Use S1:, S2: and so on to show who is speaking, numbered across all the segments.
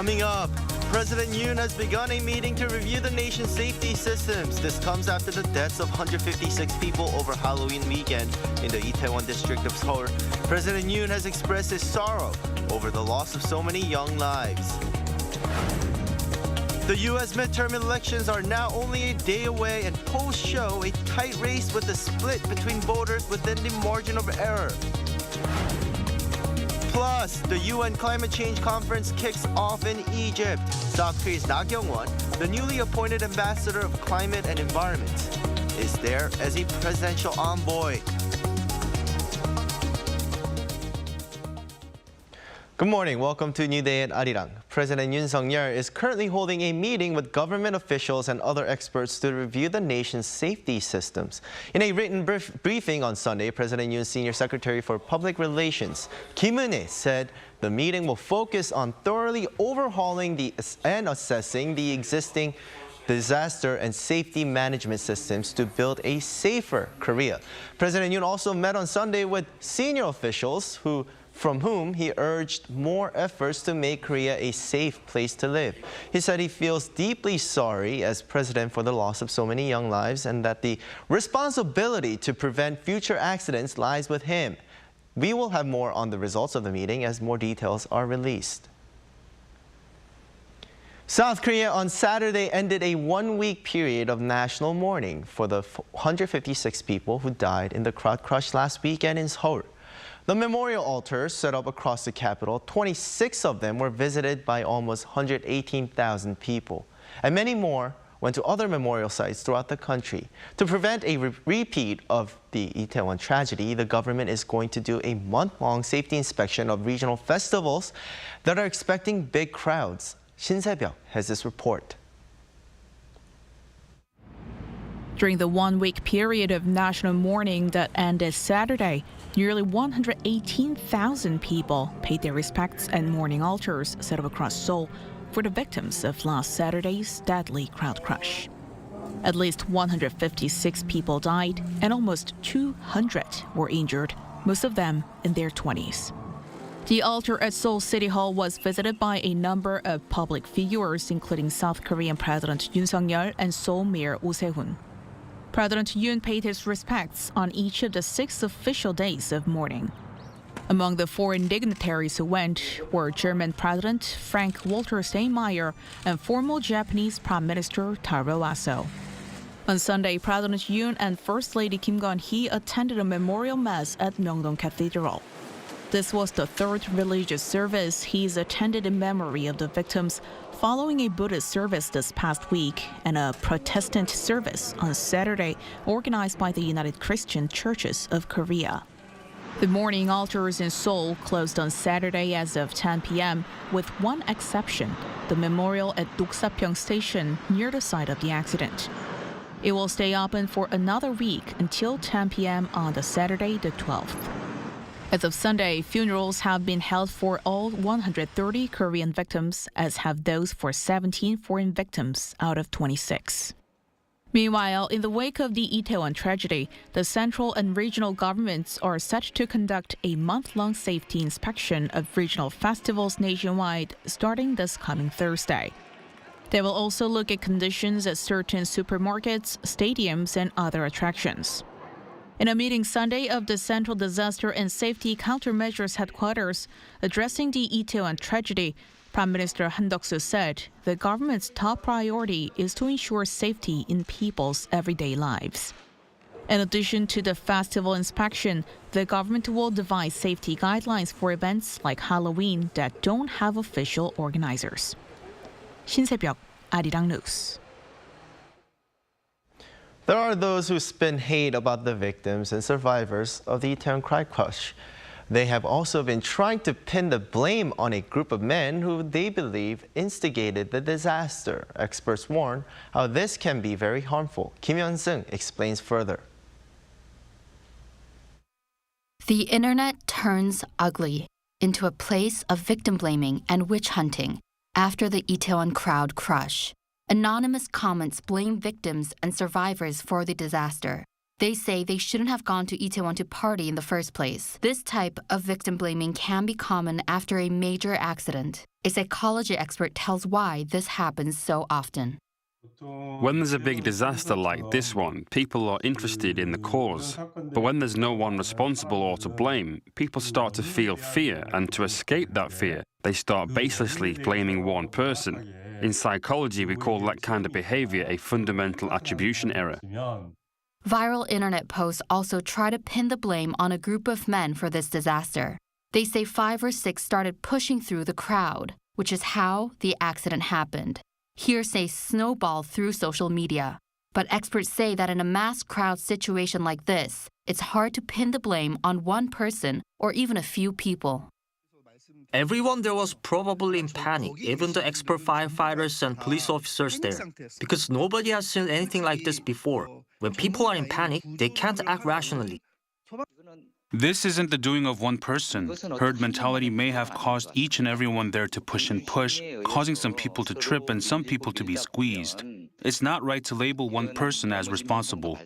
S1: Coming up, President Yoon has begun a meeting to review the nation's safety systems. This comes after the deaths of 156 people over Halloween weekend in the Itaewon district of Seoul. President Yoon has expressed his sorrow over the loss of so many young lives. The U.S. midterm elections are now only a day away, and polls show a tight race with a split between voters within the margin of error. Plus, the UN Climate Change Conference kicks off in Egypt. South Korea's Taegeuk, the newly appointed ambassador of climate and environment, is there as a presidential envoy. Good morning. Welcome to New Day at Arirang. President Yoon is currently holding a meeting with government officials and other experts to review the nation's safety systems. In a written briefing on Sunday, President Yoon's Senior Secretary for Public Relations, Kim Eun-hye, said the meeting will focus on thoroughly overhauling and assessing the existing disaster and safety management systems to build a safer Korea. President Yoon also met on Sunday with senior officials from whom he urged more efforts to make Korea a safe place to live. He said he feels deeply sorry as president for the loss of so many young lives and that the responsibility to prevent future accidents lies with him. We will have more on the results of the meeting as more details are released. South Korea on Saturday ended a one-week period of national mourning for the 156 people who died in the crowd crush last weekend in Seoul. The memorial altars set up across the capital, 26 of them were visited by almost 118,000 people. And many more went to other memorial sites throughout the country. To prevent a repeat of the Itaewon tragedy, the government is going to do a month-long safety inspection of regional festivals that are expecting big crowds. Shin Se-byuk has this report.
S2: During the one-week period of national mourning that ended Saturday, nearly 118,000 people paid their respects at mourning altars set up across Seoul for the victims of last Saturday's deadly crowd crush. At least 156 people died and almost 200 were injured, most of them in their 20s. The altar at Seoul City Hall was visited by a number of public figures, including South Korean President Yoon and Seoul Mayor Oh Se-hoon. President Yoon paid his respects on each of the 6 official days of mourning. Among the foreign dignitaries who went were German President Frank-Walter Steinmeier and former Japanese Prime Minister Taro Aso. On Sunday, President Yoon and First Lady Kim Gun-hee attended a memorial mass at Myeongdong Cathedral. This was the third religious service he's attended in memory of the victims, following a Buddhist service this past week and a Protestant service on Saturday organized by the United Christian Churches of Korea. The mourning altars in Seoul closed on Saturday as of 10 p.m., with one exception, the memorial at Doksa-pyeong Station near the site of the accident. It will stay open for another week until 10 p.m. on the Saturday the 12th. As of Sunday, funerals have been held for all 130 Korean victims, as have those for 17 foreign victims out of 26. Meanwhile, in the wake of the Itaewon tragedy, the central and regional governments are set to conduct a month-long safety inspection of regional festivals nationwide starting this coming Thursday. They will also look at conditions at certain supermarkets, stadiums, and other attractions. In a meeting Sunday of the Central Disaster and Safety Countermeasures Headquarters, addressing the Itaewon tragedy, Prime Minister Han Duck-soo said the government's top priority is to ensure safety in people's everyday lives. In addition to the festival inspection, the government will devise safety guidelines for events like Halloween that don't have official organizers. Shin Se-byuk, Arirang News.
S1: There are those who spin hate about the victims and survivors of the Itaewon crowd crush. They have also been trying to pin the blame on a group of men who they believe instigated the disaster. Experts warn how this can be very harmful. Kim Hyun-seung explains further.
S3: The internet turns ugly into a place of victim blaming and witch hunting after the Itaewon crowd crush. Anonymous comments blame victims and survivors for the disaster. They say they shouldn't have gone to Itaewon to party in the first place. This type of victim blaming can be common after a major accident. A psychology expert tells why this happens so often.
S4: When there's a big disaster like this one, people are interested in the cause. But when there's no one responsible or to blame, people start to feel fear, and to escape that fear, they start baselessly blaming one person. In psychology, we call that kind of behavior a fundamental attribution error.
S3: Viral internet posts also try to pin the blame on a group of men for this disaster. They say 5 or 6 started pushing through the crowd, which is how the accident happened. Hearsay snowballed through social media. But experts say that in a mass crowd situation like this, it's hard to pin the blame on one person or even a few people.
S5: Everyone there was probably in panic, even the expert firefighters and police officers there, because nobody has seen anything like this before. When people are in panic, they can't act rationally.
S6: This isn't the doing of one person. Herd mentality may have caused each and everyone there to push and push, causing some people to trip and some people to be squeezed. It's not right to label one person as responsible.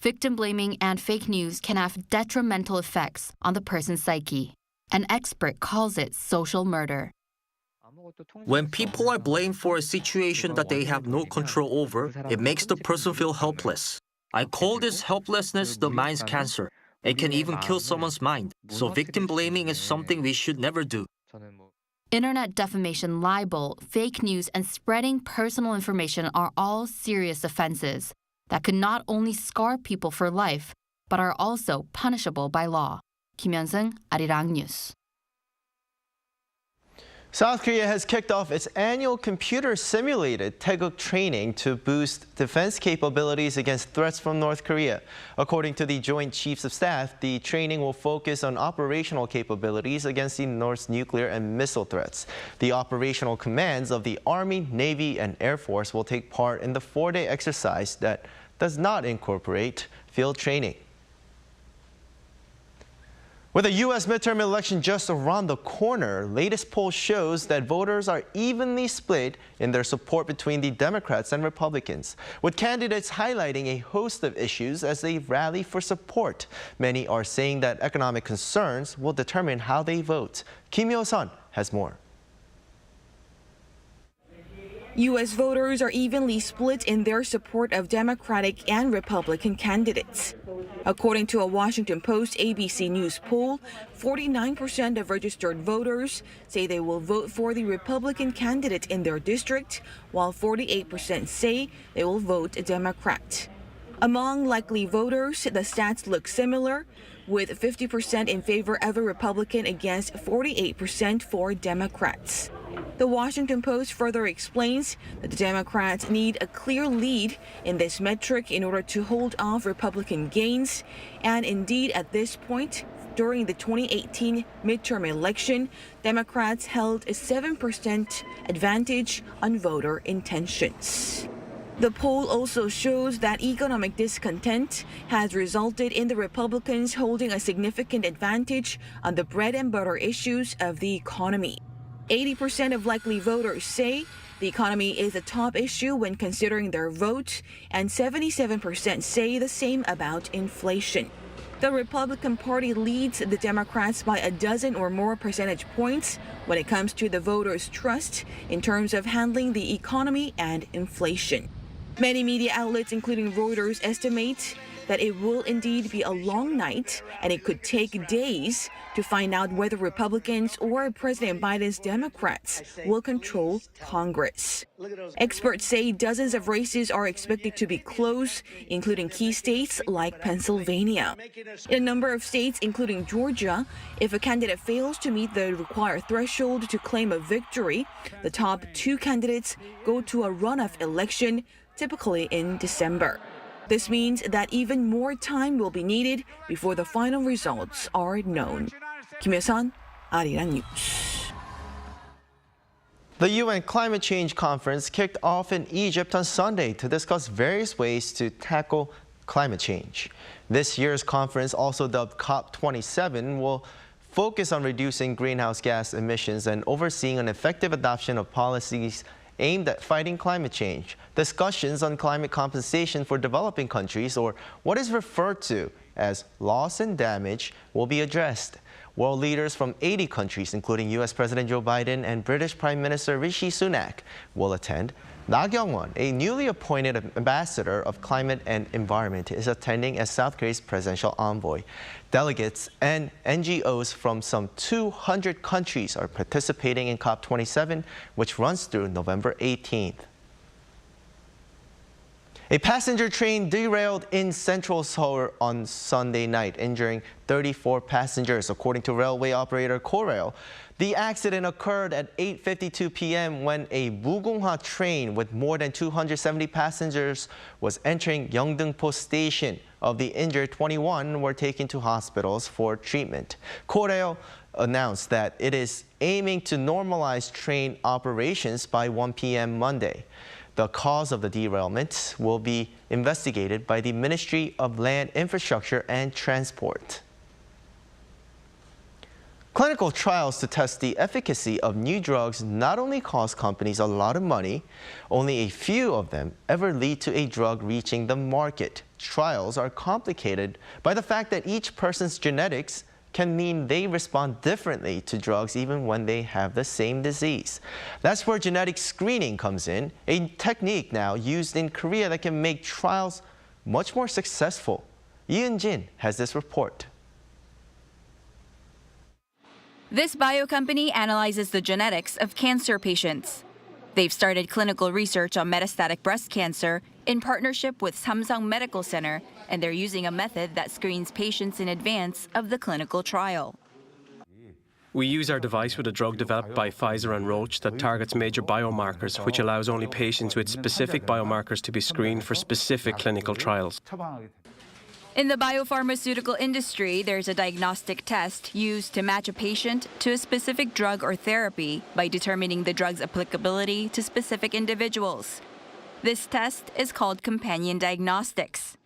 S3: Victim blaming and fake news can have detrimental effects on the person's psyche. An expert calls it social murder.
S5: When people are blamed for a situation that they have no control over, it makes the person feel helpless. I call this helplessness the mind's cancer. It can even kill someone's mind. So victim blaming is something we should never do.
S3: Internet defamation, libel, fake news, and spreading personal information are all serious offenses that could not only scar people for life, but are also punishable by law. Kim Hyun-sung, Arirang News.
S1: South Korea has kicked off its annual computer-simulated Taegeuk training to boost defense capabilities against threats from North Korea. According to the Joint Chiefs of Staff, the training will focus on operational capabilities against the North's nuclear and missile threats. The operational commands of the Army, Navy, and Air Force will take part in the 4-day exercise that does not incorporate field training. With the U.S. midterm election just around the corner, latest poll shows that voters are evenly split in their support between the Democrats and Republicans, with candidates highlighting a host of issues as they rally for support. Many are saying that economic concerns will determine how they vote. Kim Yo-sun has more.
S7: U.S. voters are evenly split in their support of Democratic and Republican candidates. According to a Washington Post ABC News poll, 49% of registered voters say they will vote for the Republican candidate in their district, while 48% say they will vote Democrat. Among likely voters, the stats look similar, with 50% in favor of a Republican against 48% for Democrats. The Washington Post further explains that the Democrats need a clear lead in this metric in order to hold off Republican gains. And indeed, at this point, during the 2018 midterm election, Democrats held a 7% advantage on voter intentions. The poll also shows that economic discontent has resulted in the Republicans holding a significant advantage on the bread and butter issues of the economy. 80% of likely voters say the economy is a top issue when considering their vote, and 77% say the same about inflation. The Republican Party leads the Democrats by a dozen or more percentage points when it comes to the voters' trust in terms of handling the economy and inflation. Many media outlets, including Reuters, estimate that it will indeed be a long night and it could take days to find out whether Republicans or President Biden's Democrats will control Congress. Experts say dozens of races are expected to be close, including key states like Pennsylvania. In a number of states, including Georgia, if a candidate fails to meet the required threshold to claim a victory, the top 2 candidates go to a runoff election, typically in December. This means that even more time will be needed before the final results are known. Kim Yo-sun, Arirang News.
S1: The UN Climate Change Conference kicked off in Egypt on Sunday to discuss various ways to tackle climate change. This year's conference, also dubbed COP27, will focus on reducing greenhouse gas emissions and overseeing an effective adoption of policies aimed at fighting climate change. Discussions on climate compensation for developing countries, or what is referred to as loss and damage, will be addressed. World leaders from 80 countries, including U.S. President Joe Biden and British Prime Minister Rishi Sunak, will attend. Na Kyung-won, a newly appointed ambassador of climate and environment, is attending as South Korea's presidential envoy. Delegates and NGOs from some 200 countries are participating in COP27, which runs through November 18th. A passenger train derailed in central Seoul on Sunday night, injuring 34 passengers, according to railway operator Korail. The accident occurred at 8:52 p.m. when a Mugunghwa train with more than 270 passengers was entering Yeongdeungpo Station. Of the injured, 21 were taken to hospitals for treatment. Korail announced that it is aiming to normalize train operations by 1 p.m. Monday. The cause of the derailment will be investigated by the Ministry of Land, Infrastructure and Transport. Clinical trials to test the efficacy of new drugs not only cost companies a lot of money, only a few of them ever lead to a drug reaching the market. Trials are complicated by the fact that each person's genetics can mean they respond differently to drugs even when they have the same disease. That's where genetic screening comes in, a technique now used in Korea that can make trials much more successful. Yoon has this report.
S8: This bio company analyzes the genetics of cancer patients. They've started clinical research on metastatic breast cancer in partnership with Samsung Medical Center, and they're using a method that screens patients in advance of the clinical trial.
S9: We use our device with a drug developed by Pfizer and Roche that targets major biomarkers, which allows only patients with specific biomarkers to be screened for specific clinical trials.
S8: In the biopharmaceutical industry, there's a diagnostic test used to match a patient to a specific drug or therapy by determining the drug's applicability to specific individuals. This test is called companion diagnostics.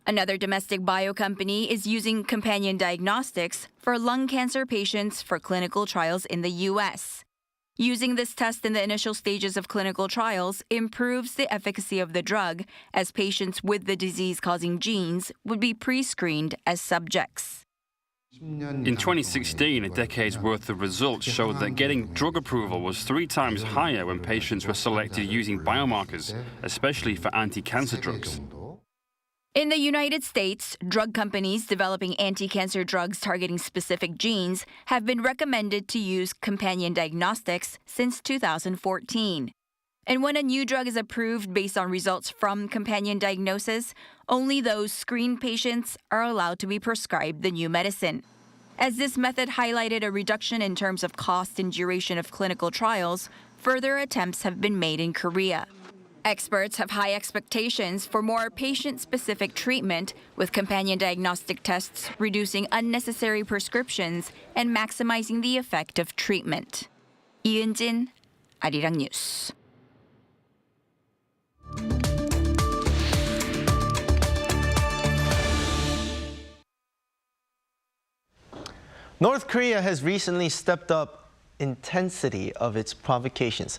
S8: Another domestic bio company is using companion diagnostics for lung cancer patients for clinical trials in the U.S. Using this test in the initial stages of clinical trials improves the efficacy of the drug, as patients with the disease-causing genes would be pre-screened as subjects.
S4: In 2016, a decade's worth of results showed that getting drug approval was 3 times higher when patients were selected using biomarkers, especially for anti-cancer drugs.
S8: In the United States, drug companies developing anti-cancer drugs targeting specific genes have been recommended to use companion diagnostics since 2014. And when a new drug is approved based on results from companion diagnosis, only those screened patients are allowed to be prescribed the new medicine. As this method highlighted a reduction in terms of cost and duration of clinical trials, further attempts have been made in Korea. Experts have high expectations for more patient-specific treatment, with companion diagnostic tests reducing unnecessary prescriptions and maximizing the effect of treatment. Yoon, Arirang News.
S1: North Korea has recently stepped up intensity of its provocations.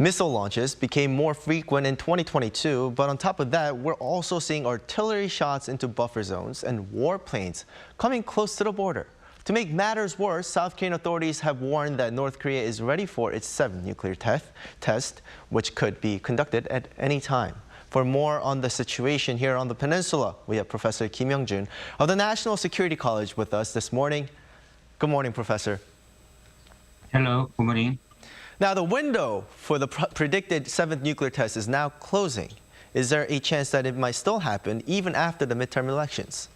S1: Missile launches became more frequent in 2022, but on top of that, we're also seeing artillery shots into buffer zones and warplanes coming close to the border. To make matters worse, South Korean authorities have warned that North Korea is ready for its 7th nuclear test, which could be conducted at any time. For more on the situation here on the peninsula, we have Professor Kim Young-jun of the National Security College with us this morning. Good morning, Professor.
S10: Hello, good morning.
S1: Now, the window for the predicted 7th nuclear test is now closing. Is there a chance that it might still happen even after the midterm elections?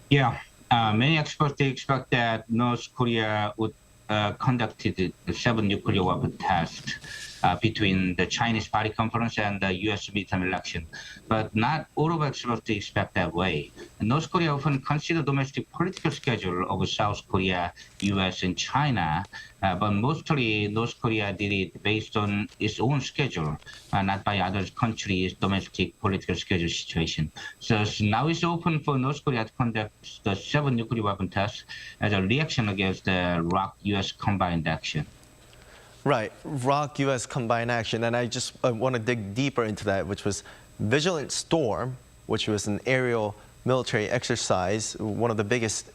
S10: Yeah, many experts expect that North Korea would conduct the 7th nuclear weapon test between the Chinese Party Conference and the U.S. midterm election. But not all of experts expect that way. North Korea often considers domestic political schedule of South Korea, U.S. and China, but mostly North Korea did it based on its own schedule, not by other countries' domestic political schedule situation. So now it's open for North Korea to conduct the 7th nuclear weapon test as a reaction against the ROK U.S. combined action.
S1: Right, ROK-US combined action, and I want to dig deeper into that, which was Vigilant Storm, which was an aerial military exercise, one of the biggest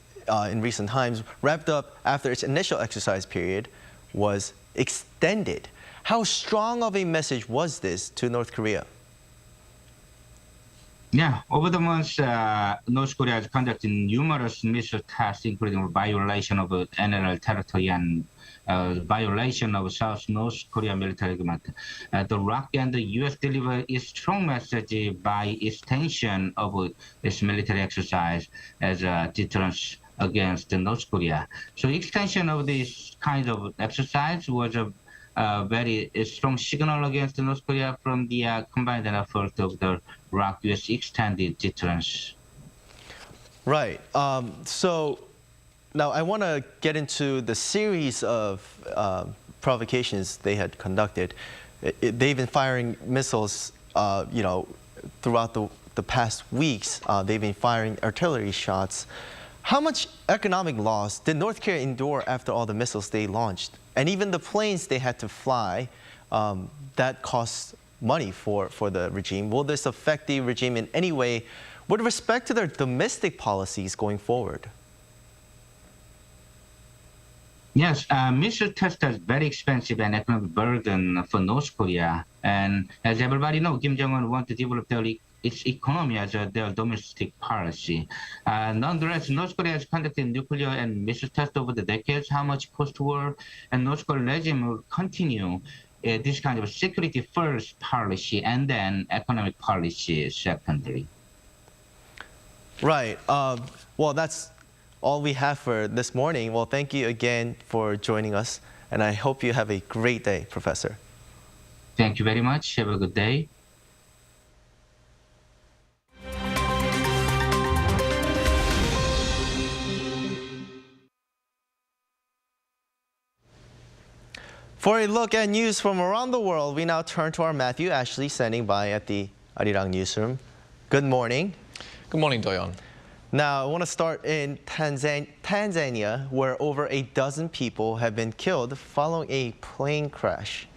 S1: in recent times, wrapped up after its initial exercise period was extended. How strong of a message was this to North Korea?
S10: Yeah, over the months, North Korea has conducted numerous missile tests, including violation of NLL territory and violation of South-North Korea military agreement. The ROK and the U.S. deliver a strong message by extension of this military exercise as a deterrence against North Korea. So extension of this kind of exercise was a very strong signal against North Korea from the combined effort of the ROK-US extended deterrence.
S1: Right. So now I want to get into the series of provocations they had conducted. They've been firing missiles, throughout the past weeks. They've been firing artillery shots. How much economic loss did North Korea endure after all the missiles they launched? And even the planes they had to fly, that cost money for the regime. Will this affect the regime in any way with respect to their domestic policies going forward?
S10: Yes, missile test is very expensive and economic burden for North Korea. And as everybody knows, Kim Jong-un wants to develop its economy as their domestic policy. Nonetheless, North Korea has conducted nuclear and missile tests over the decades. How much post-war and North Korean regime will continue this kind of security first policy and then economic policy secondly.
S1: Right. Well, that's all we have for this morning. Well, thank you again for joining us, and I hope you have a great day, Professor.
S10: Thank you very much. Have a good day.
S1: For a look at news from around the world, we now turn to our Matthew Ashley standing by at the Arirang newsroom. Good morning.
S11: Good morning, Doyon.
S1: Now, I want to start in Tanzania, where over a dozen people have been killed following a plane crash.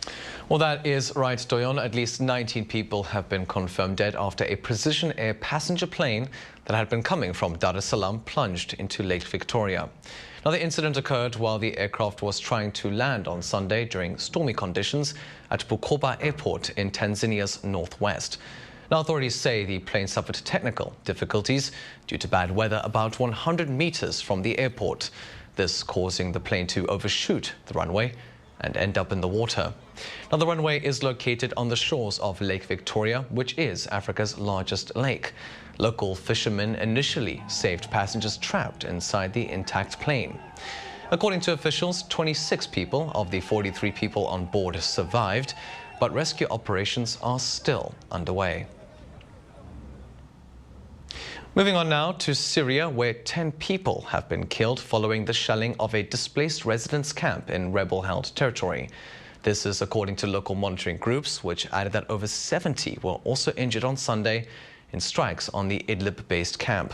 S11: Well, that is right, Doyon. At least 19 people have been confirmed dead after a Precision Air passenger plane that had been coming from Dar es Salaam plunged into Lake Victoria. Now, the incident occurred while the aircraft was trying to land on Sunday during stormy conditions at Bukoba Airport in Tanzania's northwest. Now, authorities say the plane suffered technical difficulties due to bad weather about 100 meters from the airport, this causing the plane to overshoot the runway and end up in the water. Now, the runway is located on the shores of Lake Victoria, which is Africa's largest lake. Local fishermen initially saved passengers trapped inside the intact plane. According to officials, 26 people of the 43 people on board survived, but rescue operations are still underway. Moving on now to Syria, where 10 people have been killed following the shelling of a displaced residents' camp in rebel-held territory. This is according to local monitoring groups, which added that over 70 were also injured on Sunday in strikes on the Idlib-based camp.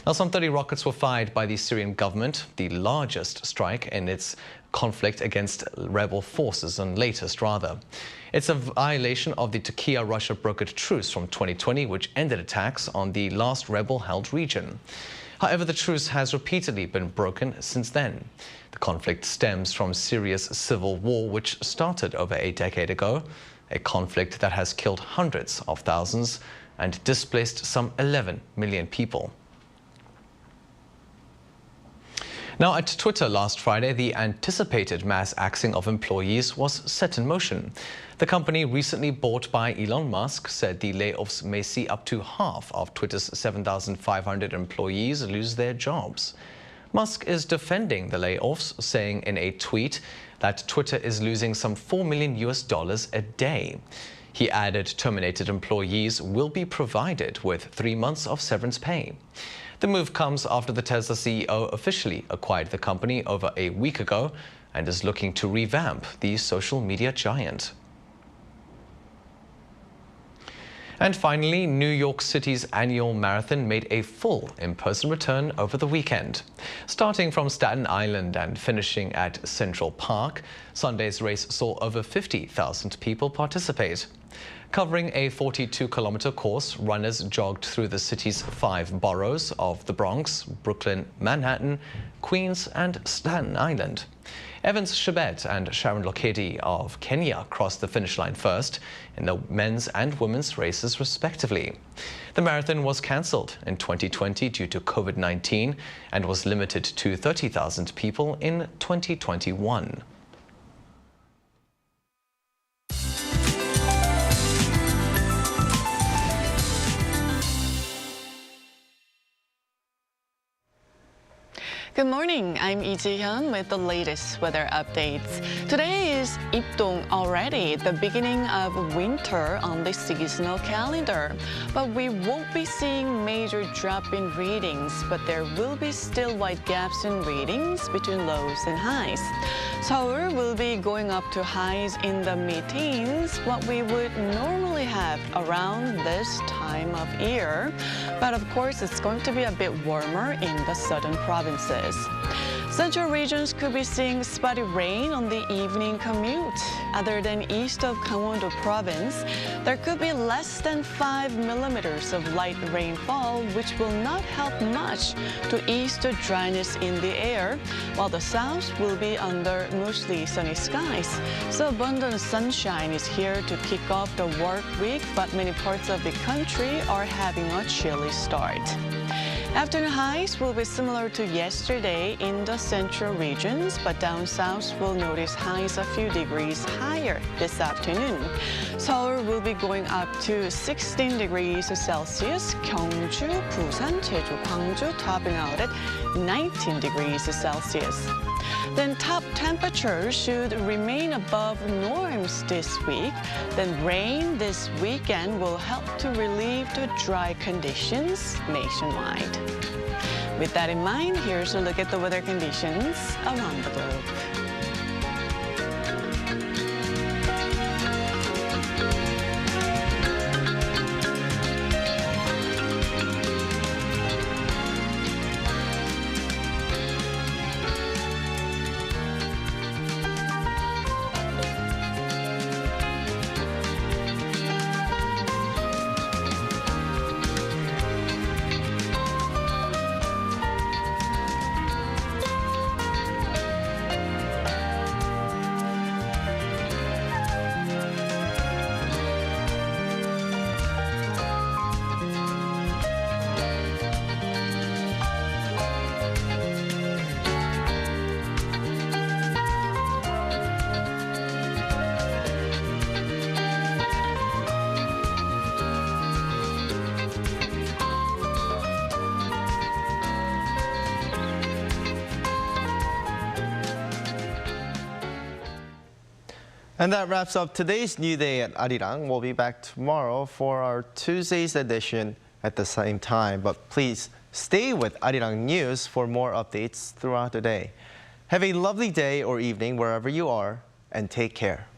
S11: Now, some 30 rockets were fired by the Syrian government, the largest strike in its conflict against rebel forces and latest, rather. It's a violation of the Turkey-Russia brokered truce from 2020, which ended attacks on the last rebel-held region. However, the truce has repeatedly been broken since then. The conflict stems from Syria's civil war, which started over a decade ago, a conflict that has killed hundreds of thousands and displaced some 11 million people. Now, at Twitter last Friday, the anticipated mass axing of employees was set in motion. The company recently bought by Elon Musk said the layoffs may see up to half of Twitter's 7,500 employees lose their jobs. Musk is defending the layoffs, saying in a tweet that Twitter is losing some $4 million a day. He added terminated employees will be provided with 3 months of severance pay. The move comes after the Tesla CEO officially acquired the company over a week ago and is looking to revamp the social media giant. And finally, New York City's annual marathon made a full in-person return over the weekend. Starting from Staten Island and finishing at Central Park, Sunday's race saw over 50,000 people participate. Covering a 42-kilometer course, runners jogged through the city's 5 boroughs of the Bronx, Brooklyn, Manhattan, Queens and Staten Island. Evans Chebet and Sharon Lokedi of Kenya crossed the finish line first in the men's and women's races respectively. The marathon was cancelled in 2020 due to COVID-19 and was limited to 30,000 people in 2021.
S12: Good morning, I'm Lee Ji-hyun with the latest weather updates. Today is Ipdong already, the beginning of winter on the seasonal calendar. But we won't be seeing major drop in readings, but there will be still wide gaps in readings between lows and highs. Seoul will be going up to highs in the mid-teens, what we would normally have around this time of year. But of course, it's going to be a bit warmer in the southern provinces. Central regions could be seeing spotty rain on the evening commute. Other than east of Gangwon-do province, there could be less than 5 millimeters of light rainfall, which will not help much to ease the dryness in the air, while the south will be under mostly sunny skies. So abundant sunshine is here to kick off the work week, but many parts of the country are having a chilly start. Afternoon highs will be similar to yesterday in the central regions, but down south we'll notice highs a few degrees higher this afternoon. Seoul will be going up to 16 degrees Celsius, Gyeongju, Busan, Jeju, Gwangju topping out at 19 degrees Celsius. Then top temperatures should remain above norms this week. Then rain this weekend will help to relieve the dry conditions nationwide. With that in mind, here's a look at the weather conditions around the globe.
S1: And that wraps up today's New Day at Arirang. We'll be back tomorrow for our Tuesday's edition at the same time. But please stay with Arirang News for more updates throughout the day. Have a lovely day or evening wherever you are, and take care.